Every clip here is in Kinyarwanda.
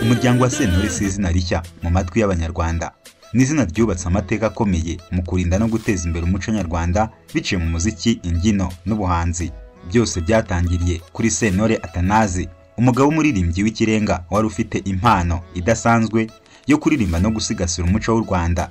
Umuryango wa Sentore si izina rishya mu matwi y'Abanyarwanda. Ni izina ryubatse amateka akomeye mu kurinda no guteza imbere umuco nyarwanda biciye mu muziki, imbyino n'ubuhanzi. Byose byatangiriye kuri Sentore Atanazi, umugabo w'umuririmbyi w'ikirenga wari ufite impano idasanzwe yo kuririmba no gusigasira umuco w'u Rwanda.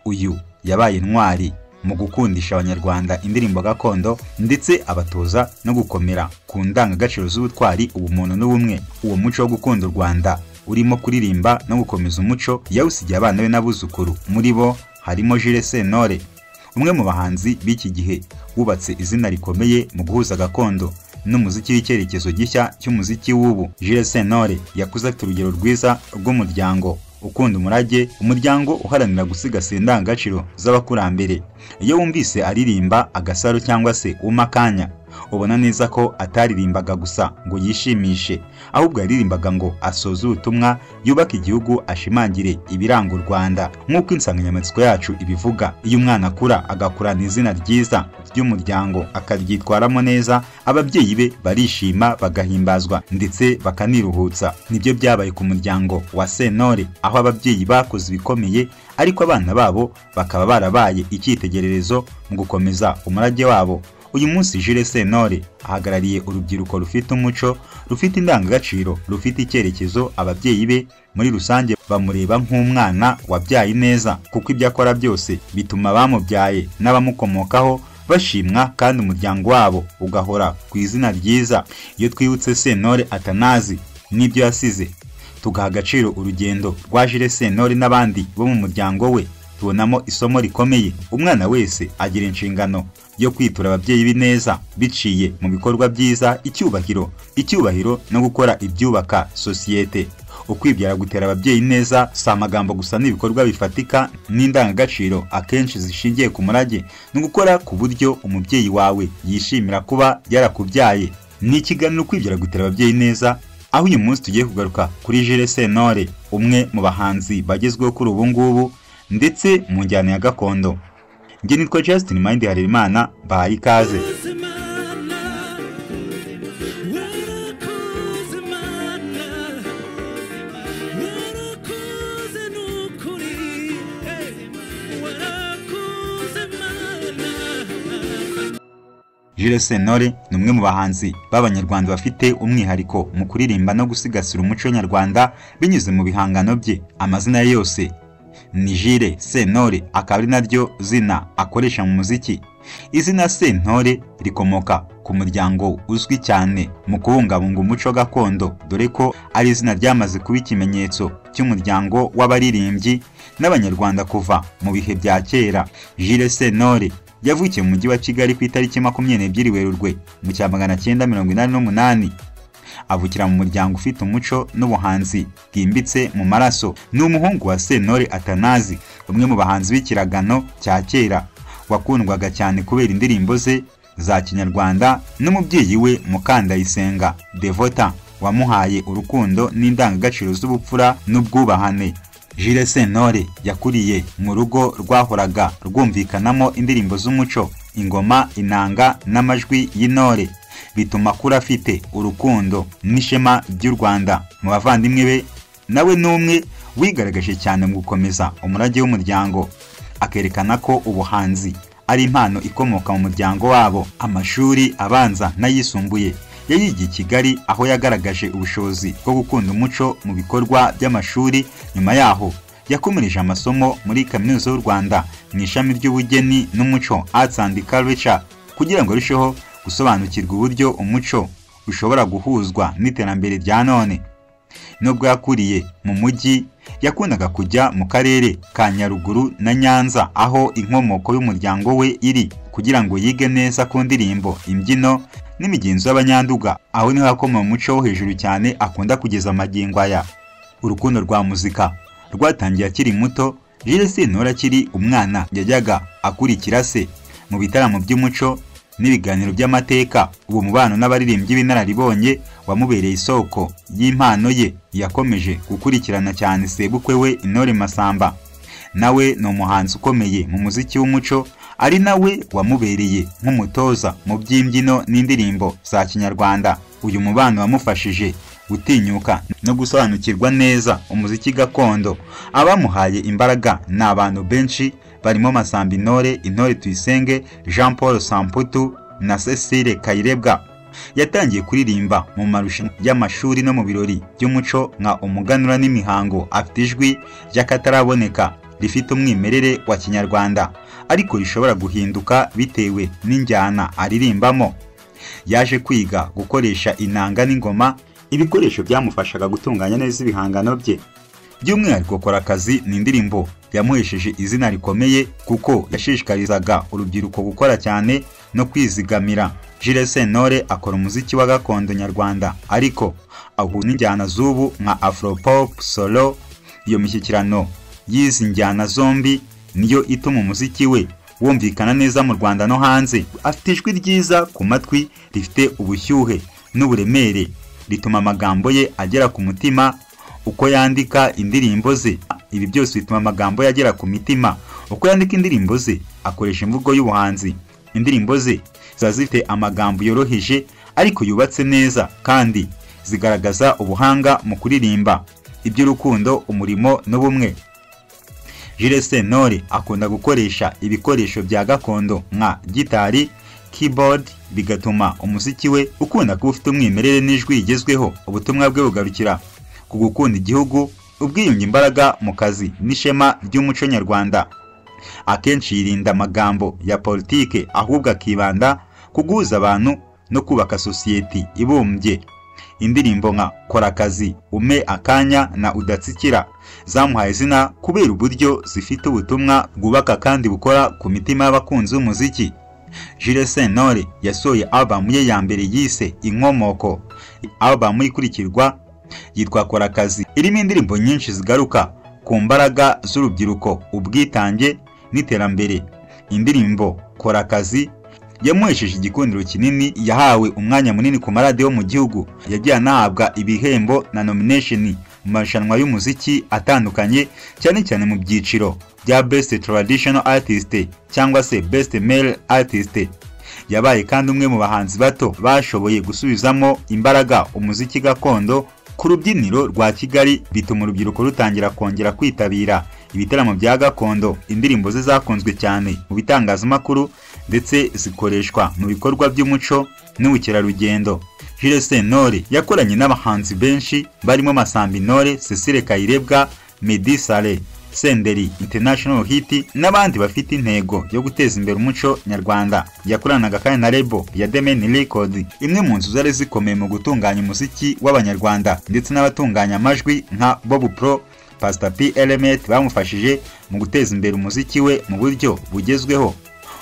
Uyu yabaye intwari mu gukundisha Abanyarwanda indirimbo gakondo ndetse abatoza no gukomera ku ndangagaciro z'ubutwari, ubumuntu n'ubumwe. Uwo muco wo gukunda u Rwanda urimo kuririmba no gukomeza umuco yawusigiye abana be n'abuzukuru. Muri bo harimo Jules Sentore, umwe mu bahanzi b'iki gihe wubatse izina rikomeye mu guhuza gakondo n'umuziki w'icyerekezo gishya cy'umuziki w'ubu. Jules Sentore yakuze afite urugero rwiza rw'umuryango ukunda umurage, umuryango uharanira gusigasira indangagaciro z'abakurambere. Iyo wumvise aririmba agasaro cyangwa se umakanya, ubona neza ko ataririmbaga gusa ngo yishimishe, ahubwo yaririmbaga ngo asoze ubutumwa, yubaka igihugu, ashimangire ibiranga u Rwanda. Nk'uko insanganyamatsiko yacu ibivuga, iyo umwana akura agakurana izina ryiza ry'umuryango akaryitwaramo neza, ababyeyi be barishima, bagahimbazwa ndetse bakaniruhutsa. Nibyo byabaye ku muryango wa Sentore, aho ababyeyi bakoze ibikomeye ariko abana babo bakaba barabaye icyitegererezo mu gukomeza umurage wabo. Uyu munsi Jules Sentore ahagarariye urubyiruko rufite umuco, rufite indangagaciro, rufite icyerekezo. Ababyeyi be muri rusange bamureba nk'umwana wabyaye neza, kuko ibyo akora byose bituma bamubyaye n'abamukomokaho bashimwa kandi umuryango wabo ugahora ku izina ryiza. Iyo twibutse Sentore Atanazi n'ibyo yasize, tugaha agaciro urugendo rwa Jules Sentore n'abandi bo mu muryango we, tubonamo isomo rikomeye. Umwana wese agira inshingano yo kwitura ababyeyi b'ineza biciye mu bikorwa byiza, icyubahiro no gukora ibyubaka sosiyete. Ukwibyara gutera ababyeyi neza si amagambo gusa, n'ibikorwa bifatika n'indangagaciro akenshi zishingiye ku murage no gukora ku buryo umubyeyi wawe yishimira kuba yarakubyaye. Ni ikiganiro Ukwibyara gutera ababyeyi neza, aho uyu munsi tugiye kugaruka kuri Jules Sentore, umwe mu bahanzi bagezweho kuri ubu ngubu ndetse mu njyana ya gakondo. Njye nitwa Justin Mind Harerimana, bahaye ikaze. Jules Sentore ni umwe mu bahanzi b'Abanyarwanda bafite umwihariko mu kuririmba no gusigasira umuco nyarwanda binyuze mu bihangano bye. Amazina ye yose ni Jules Sentore, akaba ari naryo zina akoresha mu muziki. Izina Sentore rikomoka ku muryango uzwi cyane mu kubungabunga umuco gakondo, dore ko ari izina ryamaze kuba ikimenyetso cy'umuryango w'abaririmbyi n'Abanyarwanda kuva mu bihe bya kera. Jules Sentore yavukiye mu mujyi wa Kigali ku itariki 22 Werurwe mu 1988. Avukira mu muryango ufite umuco n'ubuhanzi bwimbitse mu maraso. Ni umuhungu wa Sentore Atanazi, umwe mu bahanzi b'ikiragano cya kera wakundwaga cyane kubera indirimbo ze za Kinyarwanda, n'umubyeyi we Mukandayisenga Devota wamuhaye urukundo n'indangagaciro z'ubupfura n'ubwubahane. Jules Sentore yakuriye mu rugo rwahoraga rwumvikanamo indirimbo z'umuco, ingoma, inanga n'amajwi y'intore, bituma akura afite urukundo n'ishema by'u Rwanda. Mu bavandimwe be nawe n'umwe wigaragaje cyane mu gukomeza umurage w'umuryango, akerekana ko ubuhanzi ari impano ikomoka mu muryango wabo. Amashuri abanza n'ayisumbuye yayigiye i Kigali, aho yagaragaje ubushobozi bwo gukunda umuco mu bikorwa by'amashuri. Nyuma yaho yakomereje amasomo muri Kaminuza y'u Rwanda mu ishami ry'ubugeni n'umuco, Arts and Culture, kugira ngo arusheho gusobanukirwa uburyo umuco ushobora guhuzwa n'iterambere rya none. Nubwo yakuriye mu mujyi, yakundaga kujya mu karere ka Nyaruguru na Nyanza, aho inkomoko y'umuryango we iri, kugira ngo yige neza ku ndirimbo, imbyino n'imigenzo y'Abanyanduga. Aho niho yakoma umuco wo hejuru cyane akunda kugeza amagingo aya. Urukundo rwa muzika rwatangiye akiri muto. Jules Sentore akiri umwana yajyaga akurikira se mu bitaramo by'umuco n'ibiganiro by'amateka. Uwo mubano n'abaririmbyi b'inararibonye wamubereye isoko y'impano ye. Yakomeje gukurikirana cyane sebukwe we Intore Masamba, nawe ni umuhanzi ukomeye mu muziki w'umuco, ari nawe wamubereye nk'umutoza mu by'imbyino n'indirimbo za Kinyarwanda. Uyu mubano wamufashije gutinyuka no gusobanukirwa neza umuziki gakondo. Abamuhaye imbaraga ni abantu benshi barimo Masamba Intore Tuyisenge, Jean Paul Samputu na Cecile Kayirebwa. Yatangiye kuririmba mu marushanwa y'amashuri no mu birori by'umuco nka umuganura n'imihango. Afite ijwi ry'akataraboneka rifite umwimerere wa Kinyarwanda ariko rishobora guhinduka bitewe n'injyana aririmbamo. Yaje kwiga gukoresha inanga n'ingoma, ibikoresho byamufashaga gutunganya neza ibihangano bye. By'umwihariko Korakazi ni indirimbo yamuhesheje izina rikomeye kuko yashishikarizaga urubyiruko gukora cyane no kwizigamira. Jules Sentore akora umuziki wa gakondo nyarwanda ariko ahura n'injyana z'ubu nka Afropop, Solo. Iyo mishyikirano y'izi njyana zombi niyo ituma umuziki we wumvikana neza mu Rwanda no hanze. Afite ijwi ryiza ku matwi, rifite ubushyuhe n'uburemere, rituma amagambo ye agera ku mutima uko yandika indirimbo ze. Ibi byose bituma amagambo yagera ku mitima uko yandika indirimbo ze. Akoresha imvugo y'ubuhanzi. Indirimbo ze ziba zifite amagambo yoroheje ariko yubatse neza kandi zigaragaza ubuhanga mu kuririmba iby'urukundo, umurimo n'ubumwe. Jules Sentore akunda gukoresha ibikoresho bya gakondo nka gitari, keyboard, bigatuma umuziki we ukunda kuba ufite umwimerere n'ijwi rigezweho. Ubutumwa bwe bugarukira ku gukunda igihugu, ubwiyunge, imbaraga mu kazi n'ishema ry'umuco nyarwanda. Akenshi yirinda amagambo ya politike ahubwo akibanda ku guhuza abantu no kubaka sosiyete ibumbye. Indirimbo nka Korakazi, Ume Akanya na Udatsikira zamuhaye izina kubera uburyo zifite ubutumwa bwubaka kandi bukora ku mitima y'abakunzi b'umuziki. Jules Sentore yasohoye album ye ya mbere yise Inkomoko. Album ikurikirwa yitwa Korakazi, irimo indirimbo nyinshi zigaruka ku mbaraga z'urubyiruko, ubwitange n'iterambere. Indirimbo Korakazi yamuhesheje igikundiro kinini, yahawe umwanya munini ku maradiyo mu gihugu. Yagiye anahabwa ibihembo na nomination mu marushanwa y'umuziki atandukanye, cyane cyane mu byiciro bya Best Traditional Artist cyangwa se Best Male Artist. Yabaye kandi umwe mu bahanzi bato bashoboye gusubizamo imbaraga umuziki gakondo ku rubyiniro rwa Kigali, bituma urubyiruko rutangira kongera kwitabira ibitaramo bya gakondo. Indirimbo ze zakunzwe cyane mu bitangazamakuru ndetse zikoreshwa mu bikorwa by'umuco n'ubukerarugendo. Jules Sentore yakoranye n'abahanzi benshi barimo Masamba Intore, Cecile Kayirebwa, Meddy Saleh, Senderi International Hit n'abandi bafite intego yo guteza imbere umuco nyarwanda. Yakoranaga kandi na label ya The Main Record, imwe mu nzu zari zikomeye mu gutunganya umuziki w'abanyarwanda, ndetse n'abatunganya amajwi nka Bob Pro, Pastor P Element bamufashije mu guteza imbere umuziki we mu buryo bugezweho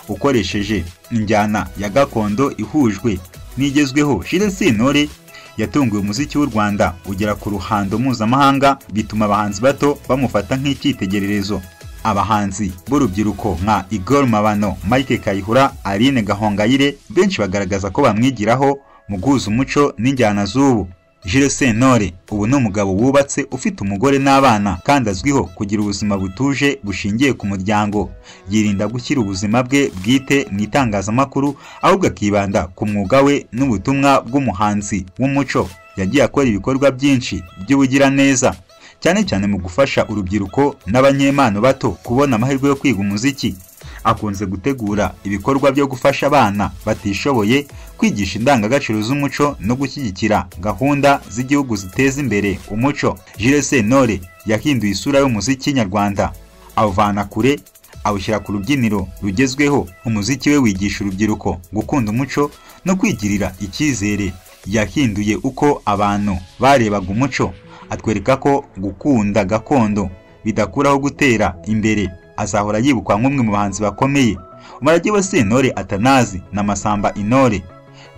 ukoresheje injyana ya gakondo ihujwe n'igezweho. Jules Sentore yatunguye umuziki w'u Rwanda ugera ku ruhando mpuzamahanga, bituma abahanzi bato bamufata nk'icyitegererezo. Abahanzi b'urubyiruko nka Igor Mabano, Mike Kayihura, Aline Gahongayire benshi bagaragaza ko bamwigiraho mu guhuza umuco n'injyana z'ubu. Jules Sentore ubu ni umugabo wubatse, ufite umugore n'abana kandi azwiho kugira ubuzima butuje bushingiye ku muryango. Yirinda gushyira ubuzima bwe bwite mu itangazamakuru, ahubwo akibanda ku mwuga we n'ubutumwa bw'umuhanzi w'umuco. Yagiye akora ibikorwa byinshi by'ubugiraneza, cyane cyane mu gufasha urubyiruko n'abanyempano bato kubona amahirwe yo kwiga umuziki. Akunze gutegura ibikorwa byo gufasha abana batishoboye kwigisha indangagaciro z'umuco no gushyigikira gahunda z'igihugu ziteza imbere umuco. Jules Sentore yahinduye isura y'umuziki nyarwanda, awuvana kure awushyira ku rubyiniro rugezweho. Umuziki we wigisha urubyiruko gukunda umuco no kwigirira icyizere. Yahinduye uko abantu barebaga umuco, atwereka ko gukunda gakondo bidakuraho gutera imbere. Azahora yibukwa nk'umwe mu bahanzi bakomeye. Umurage wa Sentore Atanazi na Masamba Intore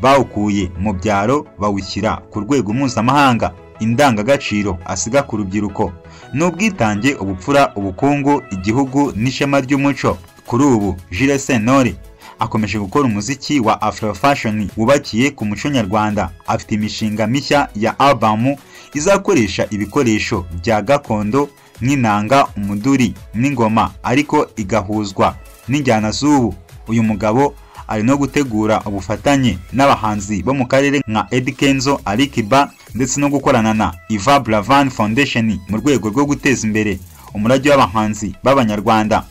bawukuye mu byaro bawushyira ku rwego mpuzamahanga. Indangagaciro asiga ku rubyiruko n'ubwitange, ubupfura, ubukungu, igihugu n'ishema ry'umuco. Kuri ubu Jules Sentore akomeje gukora umuziki wa Afro Fashion wubakiye ku muco nyarwanda. Afite imishinga mishya ya album izakoresha ibikoresho bya gakondo nk'inanga, umuduri n'ingoma, ariko igahuzwa n'injyana z'ubu. Uyu mugabo ari no gutegura ubufatanye n'abahanzi bo mu karere nka Eddy Kenzo, Ali Kiba ndetse no gukorana na Yvan Buravan Foundation mu rwego rwo guteza imbere umurage w'abahanzi b'Abanyarwanda.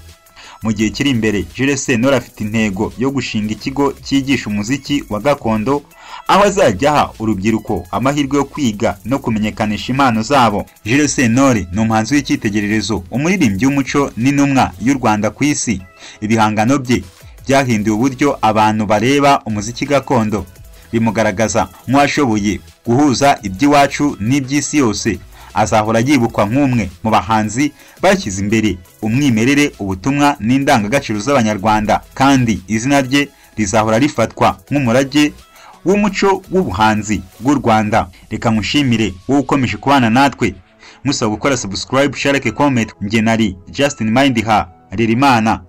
Mu gihe kiri imbere, Jules Sentore afite intego yo gushinga ikigo cyigisha umuziki wa gakondo, aho azajya aha urubyiruko amahirwe yo kwiga no kumenyekanisha impano zabo. Jules Sentore ni umuhanzi w'icyitegererezo, umuririmbyi w'umuco n'intumwa y'u Rwanda ku isi. Ibihangano bye byahinduye uburyo abantu bareba umuziki gakondo, bimugaragaza nk'uwashoboye guhuza iby'iwacu n'iby'isi yose. Azahora yibukwa nk'umwe mu bahanzi bashyize imbere umwimerere, ubutumwa n'indangagaciro z'Abanyarwanda, kandi izina rye rizahora rifatwa nk'umurage w'umuco w'ubuhanzi bw'u Rwanda. Reka mushimire wowe ukomeje kubana natwe, musaba gukora subscribe, share, comment. Nge nari Justin Mindha Harerimana.